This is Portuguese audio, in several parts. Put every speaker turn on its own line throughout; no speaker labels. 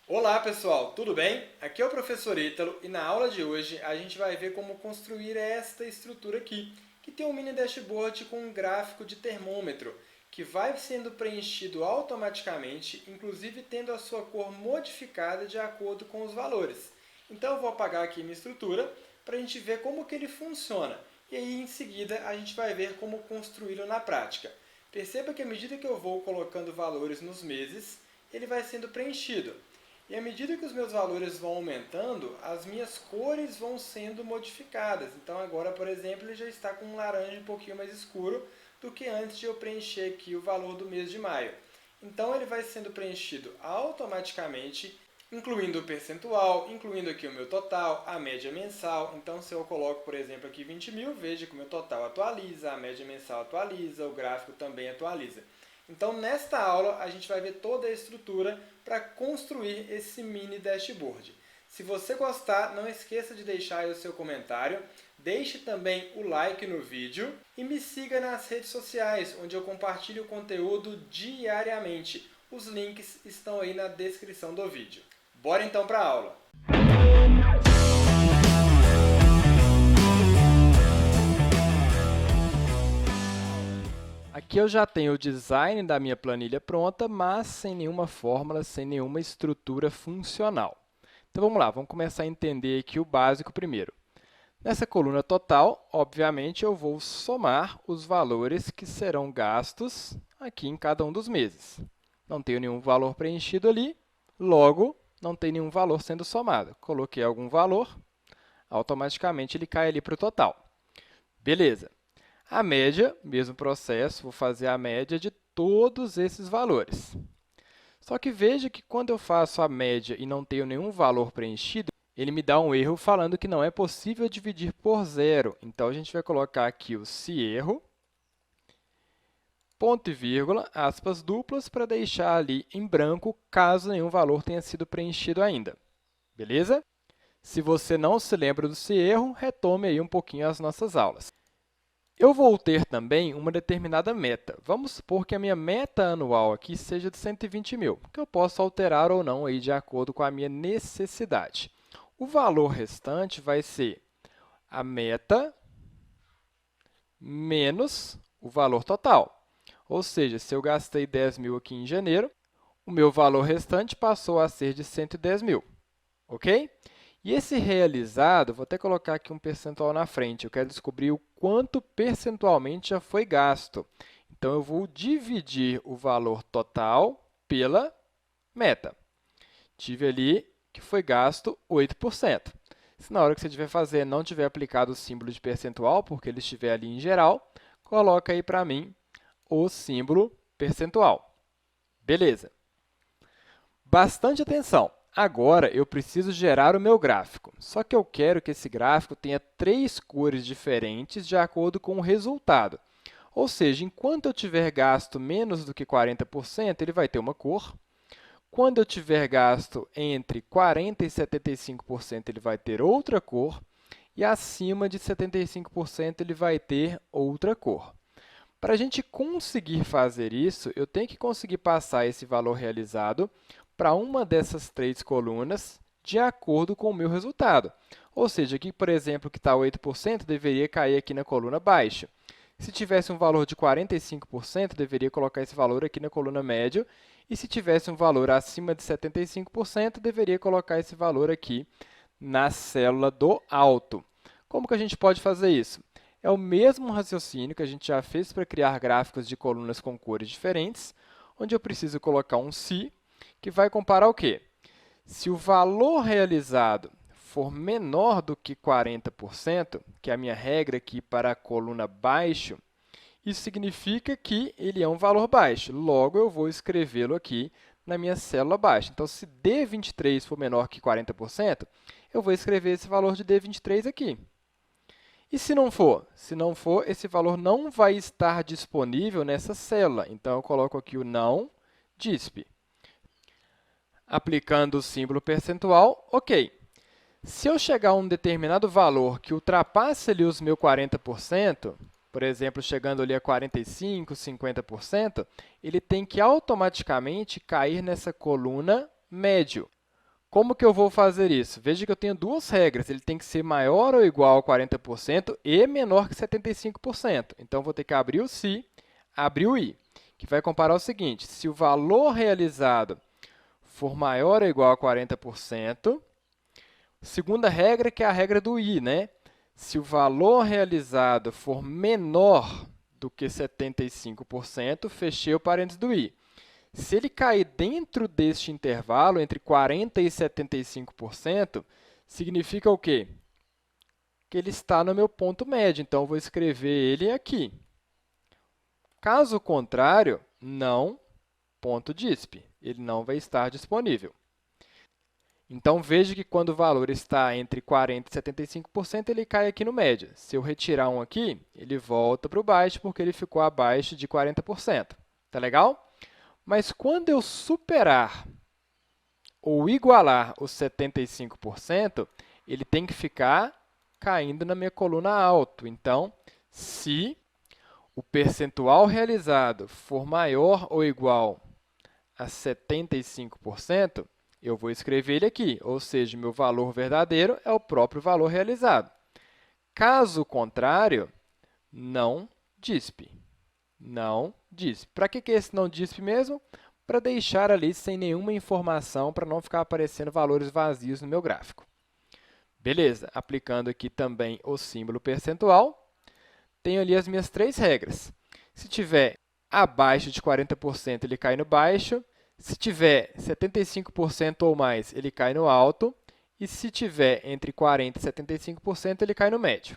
Olá pessoal, tudo bem? Aqui é o professor Ítalo e na aula de hoje a gente vai ver como construir esta estrutura aqui, que tem um mini dashboard com um gráfico de termômetro, que vai sendo preenchido automaticamente, inclusive tendo a sua cor modificada de acordo com os valores. Então eu vou apagar aqui minha estrutura para a gente ver como que ele funciona. E aí em seguida a gente vai ver como construí-lo na prática. Perceba que à medida que eu vou colocando valores nos meses, ele vai sendo preenchido. E à medida que os meus valores vão aumentando, as minhas cores vão sendo modificadas. Então agora, por exemplo, ele já está com um laranja um pouquinho mais escuro do que antes de eu preencher aqui o valor do mês de maio. Então ele vai sendo preenchido automaticamente, incluindo o percentual, incluindo aqui o meu total, a média mensal. Então se eu coloco, por exemplo, aqui 20 mil, veja que o meu total atualiza, a média mensal atualiza, o gráfico também atualiza. Então, nesta aula, a gente vai ver toda a estrutura para construir esse mini dashboard. Se você gostar, não esqueça de deixar aí o seu comentário, deixe também o like no vídeo e me siga nas redes sociais, onde eu compartilho conteúdo diariamente. Os links estão aí na descrição do vídeo. Bora então para a aula! Aqui eu já tenho o design da minha planilha pronta, mas sem nenhuma fórmula, sem nenhuma estrutura funcional. Então vamos lá, vamos começar a entender aqui o básico primeiro. Nessa coluna total, obviamente, eu vou somar os valores que serão gastos aqui em cada um dos meses. Não tenho nenhum valor preenchido ali, logo não tem nenhum valor sendo somado. Coloquei algum valor, automaticamente ele cai ali para o total. Beleza. A média, mesmo processo, vou fazer a média de todos esses valores. Só que veja que quando eu faço a média e não tenho nenhum valor preenchido, ele me dá um erro falando que não é possível dividir por zero. Então, a gente vai colocar aqui o se erro, ponto e vírgula, aspas duplas, para deixar ali em branco, caso nenhum valor tenha sido preenchido ainda. Beleza? Se você não se lembra do se erro, retome aí um pouquinho as nossas aulas. Eu vou ter também uma determinada meta. Vamos supor que a minha meta anual aqui seja de 120 mil, que eu posso alterar ou não aí de acordo com a minha necessidade. O valor restante vai ser a meta menos o valor total. Ou seja, se eu gastei 10 mil aqui em janeiro, o meu valor restante passou a ser de 110 mil. Ok? E esse realizado, vou até colocar aqui um percentual na frente, eu quero descobrir o quanto percentualmente já foi gasto. Então, eu vou dividir o valor total pela meta. Tive ali que foi gasto 8%. Se na hora que você estiver fazendo não tiver aplicado o símbolo de percentual, porque ele estiver ali em geral, coloca aí para mim o símbolo percentual. Beleza. Bastante atenção. Agora, eu preciso gerar o meu gráfico. Só que eu quero que esse gráfico tenha 3 cores diferentes de acordo com o resultado. Ou seja, enquanto eu tiver gasto menos do que 40%, ele vai ter uma cor. Quando eu tiver gasto entre 40% e 75%, ele vai ter outra cor. E acima de 75%, ele vai ter outra cor. Para a gente conseguir fazer isso, eu tenho que conseguir passar esse valor realizado para uma dessas 3 colunas de acordo com o meu resultado. Ou seja, aqui, por exemplo, que está 8%, deveria cair aqui na coluna baixa. Se tivesse um valor de 45%, deveria colocar esse valor aqui na coluna médio. E se tivesse um valor acima de 75%, deveria colocar esse valor aqui na célula do alto. Como que a gente pode fazer isso? É o mesmo raciocínio que a gente já fez para criar gráficos de colunas com cores diferentes, onde eu preciso colocar um se, que vai comparar o quê? Se o valor realizado for menor do que 40%, que é a minha regra aqui para a coluna baixo, isso significa que ele é um valor baixo. Logo, eu vou escrevê-lo aqui na minha célula baixa. Então, se D23 for menor que 40%, eu vou escrever esse valor de D23 aqui. E se não for? Se não for, esse valor não vai estar disponível nessa célula. Então, eu coloco aqui o não disp. Aplicando o símbolo percentual, ok. Se eu chegar a um determinado valor que ultrapasse ali os meus 40%, por exemplo, chegando ali a 45%, 50%, ele tem que automaticamente cair nessa coluna médio. Como que eu vou fazer isso? Veja que eu tenho duas regras. Ele tem que ser maior ou igual a 40% e menor que 75%. Então, vou ter que abrir o se, abrir o i, que vai comparar o seguinte: se o valor realizado for maior ou igual a 40%, segunda regra, que é a regra do i, né? Se o valor realizado for menor do que 75%, fechei o parênteses do i. Se ele cair dentro deste intervalo, entre 40% e 75%, significa o quê? Que ele está no meu ponto médio, então eu vou escrever ele aqui. Caso contrário, não, ponto DISP, ele não vai estar disponível. Então, veja que quando o valor está entre 40% e 75%, ele cai aqui no médio. Se eu retirar um aqui, ele volta para o baixo, porque ele ficou abaixo de 40%. Tá legal? Mas quando eu superar ou igualar os 75%, ele tem que ficar caindo na minha coluna alto. Então, se o percentual realizado for maior ou igual a 75%, eu vou escrever ele aqui, ou seja, meu valor verdadeiro é o próprio valor realizado. Caso contrário, não DISP. Não DISP. Para que é esse não DISP mesmo? Para deixar ali sem nenhuma informação, para não ficar aparecendo valores vazios no meu gráfico. Beleza, aplicando aqui também o símbolo percentual, tenho ali as minhas três regras. Se tiver abaixo de 40%, ele cai no baixo. Se tiver 75% ou mais, ele cai no alto. E se tiver entre 40% e 75%, ele cai no médio.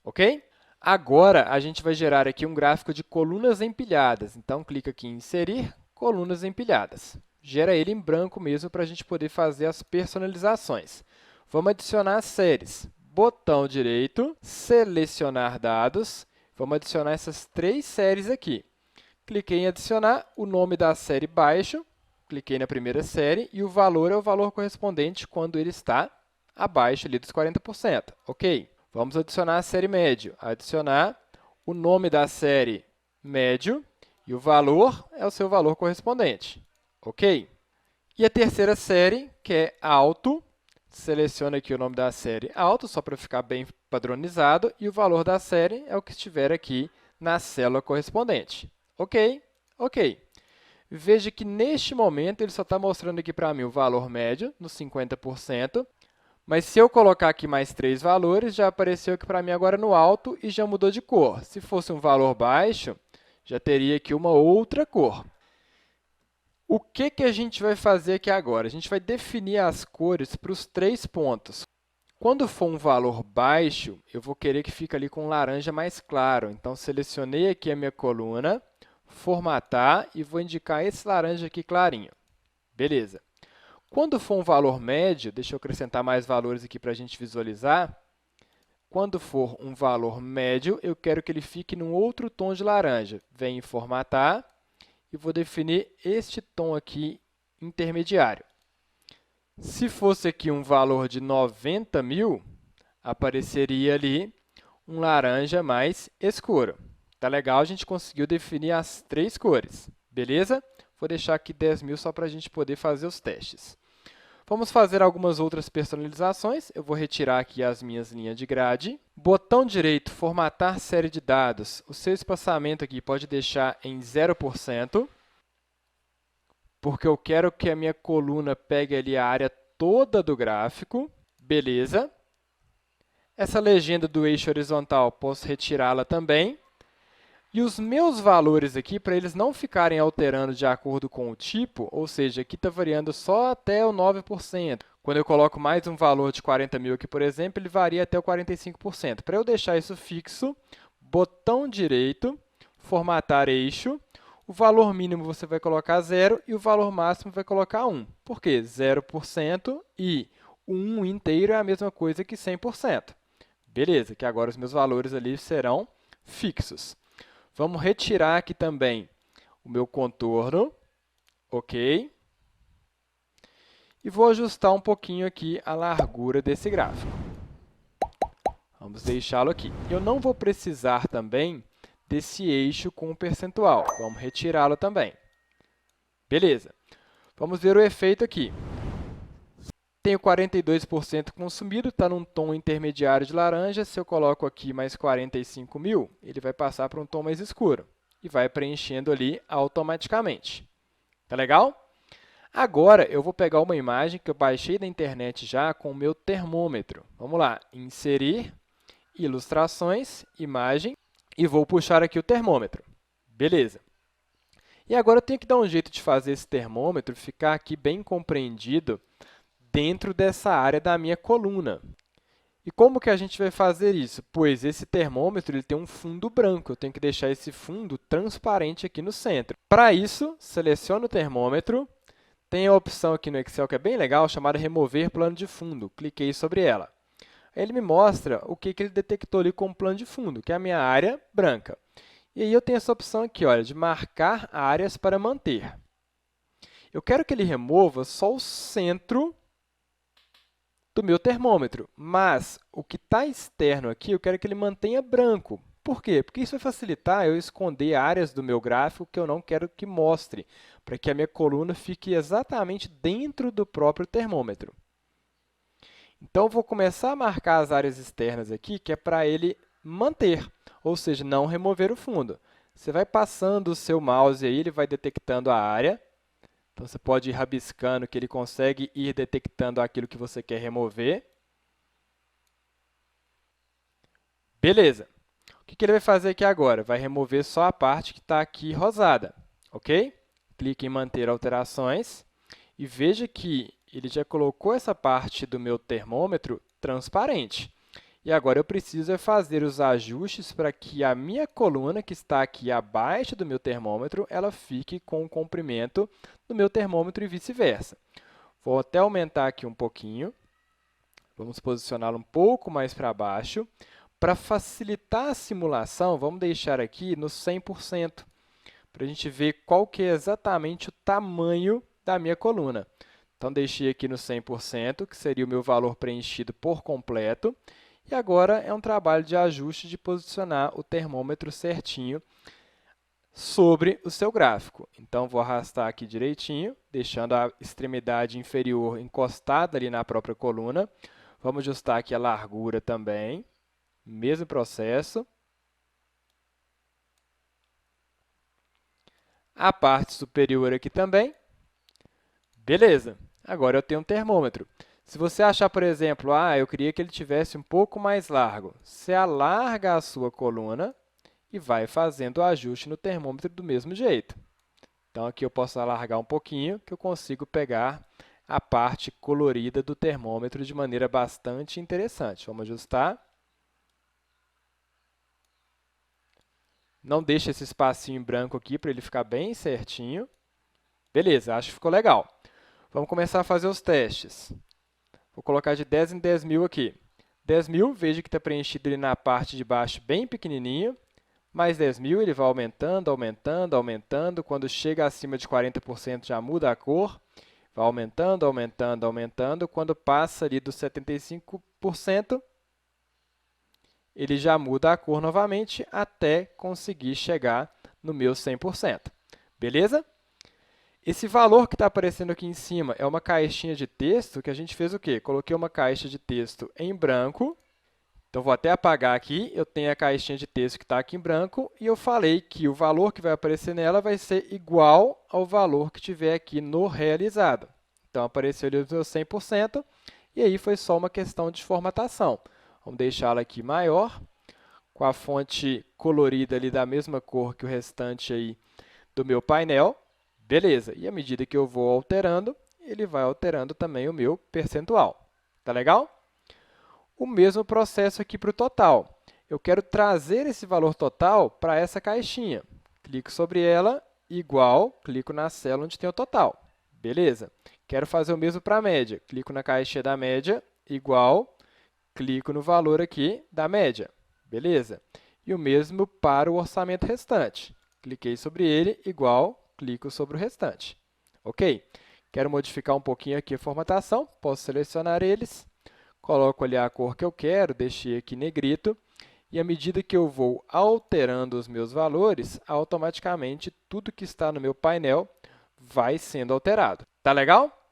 Ok? Agora, a gente vai gerar aqui um gráfico de colunas empilhadas. Então, clica aqui em Inserir, Colunas empilhadas. Gera ele em branco mesmo para a gente poder fazer as personalizações. Vamos adicionar as séries. Botão direito, Selecionar dados. Vamos adicionar essas três séries aqui. Cliquei em adicionar o nome da série baixo, cliquei na primeira série e o valor é o valor correspondente quando ele está abaixo ali dos 40%. Ok, vamos adicionar a série médio. Adicionar o nome da série médio e o valor é o seu valor correspondente. Ok? E a terceira série, que é alto, seleciona aqui o nome da série alto, só para ficar bem padronizado, e o valor da série é o que estiver aqui na célula correspondente. Ok? Ok. Veja que, neste momento, ele só está mostrando aqui para mim o valor médio, nos 50%, mas se eu colocar aqui mais três valores, já apareceu aqui para mim agora no alto e já mudou de cor. Se fosse um valor baixo, já teria aqui uma outra cor. O que a gente vai fazer aqui agora? A gente vai definir as cores para os três pontos. Quando for um valor baixo, eu vou querer que fique ali com um laranja mais claro. Então, selecionei aqui a minha coluna, formatar e vou indicar esse laranja aqui clarinho. Beleza. Quando for um valor médio, deixa eu acrescentar mais valores aqui para a gente visualizar. Quando for um valor médio, eu quero que ele fique num outro tom de laranja. Venho em formatar e vou definir este tom aqui intermediário. Se fosse aqui um valor de 90.000, apareceria ali um laranja mais escuro. Tá legal? A gente conseguiu definir as três cores, beleza? Vou deixar aqui 10.000 só para a gente poder fazer os testes. Vamos fazer algumas outras personalizações. Eu vou retirar aqui as minhas linhas de grade. Botão direito, formatar série de dados. O seu espaçamento aqui pode deixar em 0%, porque eu quero que a minha coluna pegue ali a área toda do gráfico. Beleza. Essa legenda do eixo horizontal, posso retirá-la também. E os meus valores aqui, para eles não ficarem alterando de acordo com o tipo, ou seja, aqui está variando só até o 9%. Quando eu coloco mais um valor de 40.000 aqui, por exemplo, ele varia até o 45%. Para eu deixar isso fixo, botão direito, formatar eixo. O valor mínimo você vai colocar 0 e o valor máximo vai colocar 1. Por quê? 0% e o 1 inteiro é a mesma coisa que 100%. Beleza, que agora os meus valores ali serão fixos. Vamos retirar aqui também o meu contorno, ok? E vou ajustar um pouquinho aqui a largura desse gráfico. Vamos deixá-lo aqui. Eu não vou precisar também desse eixo com o percentual. Vamos retirá-lo também. Beleza. Vamos ver o efeito aqui. Tenho 42% consumido, está num tom intermediário de laranja. Se eu coloco aqui mais 45.000, ele vai passar para um tom mais escuro e vai preenchendo ali automaticamente. Tá legal? Agora, eu vou pegar uma imagem que eu baixei da internet já com o meu termômetro. Vamos lá, inserir, ilustrações, imagem, e vou puxar aqui o termômetro. Beleza. E agora eu tenho que dar um jeito de fazer esse termômetro ficar aqui bem compreendido dentro dessa área da minha coluna. E como que a gente vai fazer isso? Pois esse termômetro ele tem um fundo branco, eu tenho que deixar esse fundo transparente aqui no centro. Para isso, seleciono o termômetro, tem a opção aqui no Excel que é bem legal, chamada Remover Plano de Fundo. Cliquei sobre ela. Aí ele me mostra o que ele detectou ali como plano de fundo, que é a minha área branca. E aí eu tenho essa opção aqui, olha, de marcar áreas para manter. Eu quero que ele remova só o centro do meu termômetro, mas o que está externo aqui, eu quero que ele mantenha branco. Por quê? Porque isso vai facilitar eu esconder áreas do meu gráfico que eu não quero que mostre, para que a minha coluna fique exatamente dentro do próprio termômetro. Então, eu vou começar a marcar as áreas externas aqui, que é para ele manter, ou seja, não remover o fundo. Você vai passando o seu mouse aí, ele vai detectando a área. Então, você pode ir rabiscando que ele consegue ir detectando aquilo que você quer remover. Beleza. O que ele vai fazer aqui agora? Vai remover só a parte que está aqui rosada, ok? Clique em manter alterações e veja que ele já colocou essa parte do meu termômetro transparente. E agora eu preciso fazer os ajustes para que a minha coluna, que está aqui abaixo do meu termômetro, ela fique com o comprimento do meu termômetro e vice-versa. Vou até aumentar aqui um pouquinho. Vamos posicioná-lo um pouco mais para baixo. Para facilitar a simulação, vamos deixar aqui no 100%, para a gente ver qual que é exatamente o tamanho da minha coluna. Então, deixei aqui no 100%, que seria o meu valor preenchido por completo. E agora é um trabalho de ajuste de posicionar o termômetro certinho sobre o seu gráfico. Então, vou arrastar aqui direitinho, deixando a extremidade inferior encostada ali na própria coluna. Vamos ajustar aqui a largura também. Mesmo processo. A parte superior aqui também. Beleza. Agora eu tenho um termômetro. Se você achar, por exemplo, eu queria que ele tivesse um pouco mais largo, você alarga a sua coluna e vai fazendo o ajuste no termômetro do mesmo jeito. Então, aqui eu posso alargar um pouquinho, que eu consigo pegar a parte colorida do termômetro de maneira bastante interessante. Vamos ajustar. Não deixa esse espacinho em branco aqui para ele ficar bem certinho. Beleza, acho que ficou legal. Vamos começar a fazer os testes. Vou colocar de 10 em 10.000 aqui. 10.000, veja que está preenchido ali na parte de baixo bem pequenininho. Mais 10.000, ele vai aumentando, aumentando, aumentando. Quando chega acima de 40%, já muda a cor. Vai aumentando, aumentando, aumentando. Quando passa ali dos 75%, ele já muda a cor novamente até conseguir chegar no meu 100%. Beleza? Esse valor que está aparecendo aqui em cima é uma caixinha de texto que a gente fez o quê? Coloquei uma caixa de texto em branco. Então, vou até apagar aqui. Eu tenho a caixinha de texto que está aqui em branco e eu falei que o valor que vai aparecer nela vai ser igual ao valor que tiver aqui no realizado. Então, apareceu ali o meu 100% e aí foi só uma questão de formatação. Vamos deixá-la aqui maior, com a fonte colorida ali da mesma cor que o restante aí do meu painel. Beleza, e à medida que eu vou alterando, ele vai alterando também o meu percentual. Tá legal? O mesmo processo aqui para o total. Eu quero trazer esse valor total para essa caixinha. Clico sobre ela, igual, clico na célula onde tem o total. Beleza. Quero fazer o mesmo para a média. Clico na caixinha da média, igual, clico no valor aqui da média. Beleza. E o mesmo para o orçamento restante. Cliquei sobre ele, igual, clico sobre o restante. Ok? Quero modificar um pouquinho aqui a formatação, posso selecionar eles, coloco ali a cor que eu quero, deixei aqui negrito, e à medida que eu vou alterando os meus valores, automaticamente tudo que está no meu painel vai sendo alterado. Tá legal?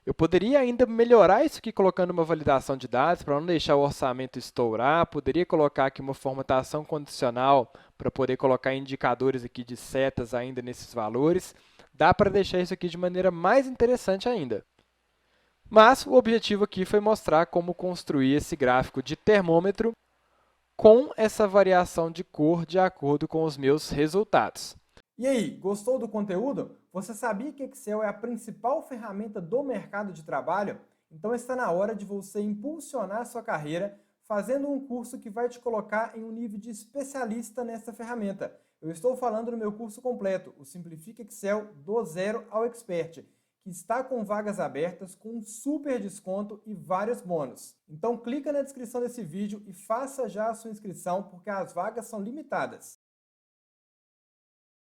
Eu poderia ainda melhorar isso aqui colocando uma validação de dados para não deixar o orçamento estourar, poderia colocar aqui uma formatação condicional para poder colocar indicadores aqui de setas ainda nesses valores. Dá para deixar isso aqui de maneira mais interessante ainda. Mas o objetivo aqui foi mostrar como construir esse gráfico de termômetro com essa variação de cor de acordo com os meus resultados.
E aí, gostou do conteúdo? Você sabia que Excel é a principal ferramenta do mercado de trabalho? Então está na hora de você impulsionar a sua carreira fazendo um curso que vai te colocar em um nível de especialista nessa ferramenta. Eu estou falando no meu curso completo, o Simplifica Excel do Zero ao Expert, que está com vagas abertas com um super desconto e vários bônus. Então clica na descrição desse vídeo e faça já a sua inscrição porque as vagas são limitadas.